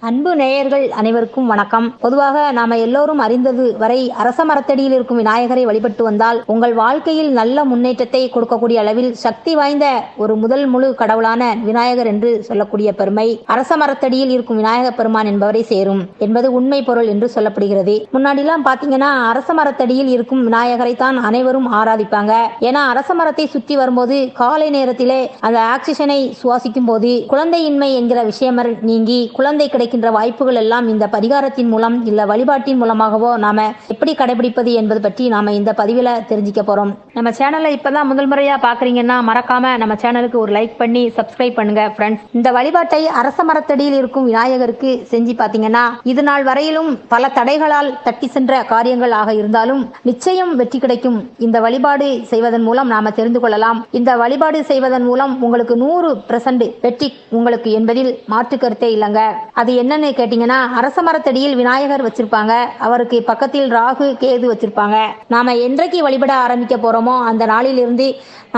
அன்பு நேயர்கள் அனைவருக்கும் வணக்கம். பொதுவாக நாம எல்லோரும் அறிந்தது வரை அரச மரத்தடியில் இருக்கும் விநாயகரை வழிபட்டு வந்தால் உங்கள் வாழ்க்கையில் நல்ல முன்னேற்றத்தை கொடுக்கக்கூடிய அளவில் சக்தி வாய்ந்த ஒரு முதல் முழு கடவுளான விநாயகர் என்று சொல்லக்கூடிய பெருமை அரச மரத்தடியில் இருக்கும் விநாயகர் பெருமான் என்பவரை சேரும் என்பது உண்மை பொருள் என்று சொல்லப்படுகிறது. முன்னாடிலாம் பாத்தீங்கன்னா அரச மரத்தடியில் இருக்கும் விநாயகரை தான் அனைவரும் ஆராதிப்பாங்க. ஏன்னா அரச மரத்தை சுற்றி வரும்போது காலை நேரத்திலே அந்த ஆக்சிஜனை சுவாசிக்கும் போது குழந்தையின்மை என்கிற விஷயம் நீங்கி குழந்தை கிடைக்கின்ற வாய்ப்புகள் எல்லாம் இந்த பரிகாரத்தின் மூலம் இல்ல வழிபாட்டின் மூலமாகவோ நாம எப்படி கடைபிடிப்பது என்பது பற்றி நாம இந்த பதிவில் தெரிஞ்சுக்க போறோம். நம்ம சேனலை இப்பதான் முதல் முறையா பாக்குறீங்கன்னா மறக்காம நம்ம சேனலுக்கு ஒரு லைக் பண்ணி சப்ஸ்கிரைப் பண்ணுங்க ஃப்ரெண்ட்ஸ். இந்த வழிபாட்டை அரச மரத்தடியில் இருக்கும் விநாயகருக்கு செஞ்சு பாத்தீங்கன்னா இது நாள் வரையிலும் பல தடைகளால் தட்டி சென்ற காரியங்கள் ஆக இருந்தாலும் நிச்சயம் வெற்றி கிடைக்கும். இந்த வழிபாடு செய்வதன் மூலம் நாம தெரிந்து கொள்ளலாம். இந்த வழிபாடு செய்வதன் மூலம் உங்களுக்கு 100% வெற்றி உங்களுக்கு என்பதில் மாற்று கருத்தே இல்லைங்க. அது என்னன்னு கேட்டீங்கன்னா அரச மரத்தடியில் விநாயகர் வச்சிருப்பாங்க, அவருக்கு பக்கத்தில் ராகு கேது வச்சிருப்பாங்க. நாம என்றைக்கு வழிபட ஆரம்பிக்க போறோமோ அந்த நாளிலிருந்து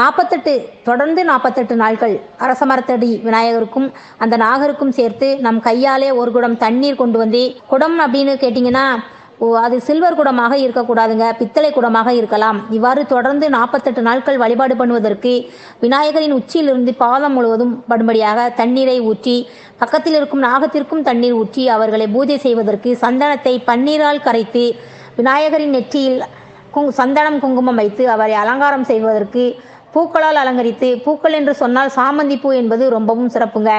48 நாட்கள் அரச மரத்தடி விநாயகருக்கும் அந்த நாகருக்கும் சேர்த்து நம் கையாலே ஒரு குடம் தண்ணீர் கொண்டு வந்து, குடம் அப்படின்னு கேட்டீங்கன்னா அது சில்வர் குடமாக இருக்கக்கூடாதுங்க, பித்தளை குடமாக இருக்கலாம். இவ்வாறு தொடர்ந்து 48 நாட்கள் வழிபாடு பண்ணுவதற்கு விநாயகரின் உச்சியிலிருந்து பாதம் முழுவதும் படும்படியாக தண்ணீரை ஊற்றி பக்கத்தில் இருக்கும் நாகத்திற்கும் தண்ணீர் ஊற்றி அவர்களை பூஜை செய்வதற்கு சந்தனத்தை பன்னீரால் கரைத்து விநாயகரின் நெற்றியில் சந்தனம் குங்குமம் வைத்து அவரை அலங்காரம் செய்வதற்கு பூக்களால் அலங்கரித்து, பூக்கள் என்று சொன்னால் சாமந்தி பூ என்பது ரொம்பவும் சிறப்புங்க.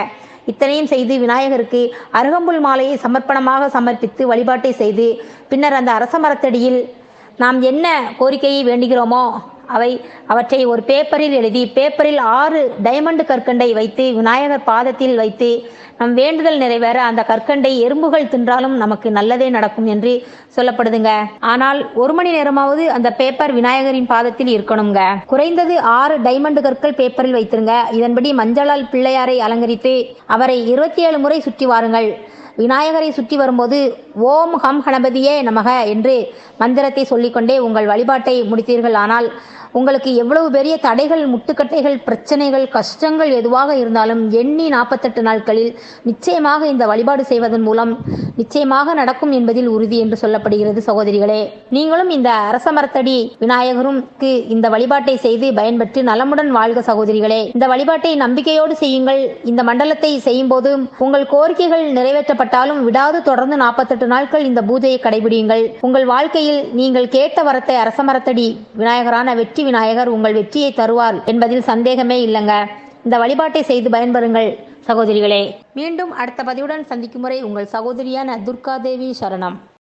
இத்தனையும் செய்து விநாயகருக்கு அருகம்புல் மாலையை சமர்ப்பணமாக சமர்ப்பித்து வழிபாட்டை செய்து பின்னர் அந்த அரச மரத்தடியில் நாம் என்ன கோரிக்கையை வேண்டுகிறோமோ அவற்றை ஒரு பேப்பரில் எழுதி பேப்பரில் 6 டைமண்ட் கற்கண்டை வைத்து விநாயகர் பாதத்தில் வைத்து நம் வேண்டுதல் நிறைவேற அந்த கற்கண்டை எறும்புகள் தின்றாலும் நமக்கு நல்லதே நடக்கும் என்று சொல்லப்படுதுங்க. ஆனால் 1 மணி நேரமாவது அந்த பேப்பர் விநாயகரின் பாதத்தில் இருக்கணுங்க. குறைந்தது 6 டைமண்ட் கற்கள் பேப்பரில் வைத்திருங்க. இதன்படி மஞ்சளால் பிள்ளையாரை அலங்கரித்து அவரை 27 முறை சுற்றி வாருங்கள். விநாயகரை சுற்றி வரும்போது ஓம் ஹம் கணபதியே நமக என்று மந்திரத்தை சொல்லிக்கொண்டே உங்கள் வழிபாட்டை முடித்தீர்கள். ஆனால் உங்களுக்கு எவ்வளவு பெரிய தடைகள், முட்டுக்கட்டைகள், பிரச்சனைகள், கஷ்டங்கள் எதுவாக இருந்தாலும் எண்ணி 48 நாட்களில் நிச்சயமாக இந்த வழிபாடு செய்வதன் மூலம் நிச்சயமாக நடக்கும் என்பதில் உறுதி என்று சொல்லப்படுகிறது. சகோதரிகளே, நீங்களும் இந்த அரச மரத்தடி விநாயகருக்கு இந்த வழிபாட்டை செய்து பயன்பெற்று நலமுடன் வாழ்க சகோதரிகளே. இந்த வழிபாட்டை நம்பிக்கையோடு செய்யுங்கள். இந்த மண்டலத்தை செய்யும் போது உங்கள் கோரிக்கைகள் நிறைவேற்றப்பட்டாலும் விடாது தொடர்ந்து 48 நாட்கள் இந்த பூஜையை கடைபிடியுங்கள். உங்கள் வாழ்க்கையில் நீங்கள் கேட்ட வரத்தை அரச மரத்தடி விநாயகரான வெற்றி விநாயகர் உங்கள் வெற்றியை தருவார் என்பதில் சந்தேகமே இல்லைங்க. இந்த வழிபாட்டை செய்து பயன்பெறுங்கள் சகோதரிகளே. மீண்டும் அடுத்த பதிவுடன் சந்திக்கும் முறை உங்கள் சகோதரியான துர்காதேவி சரணம்.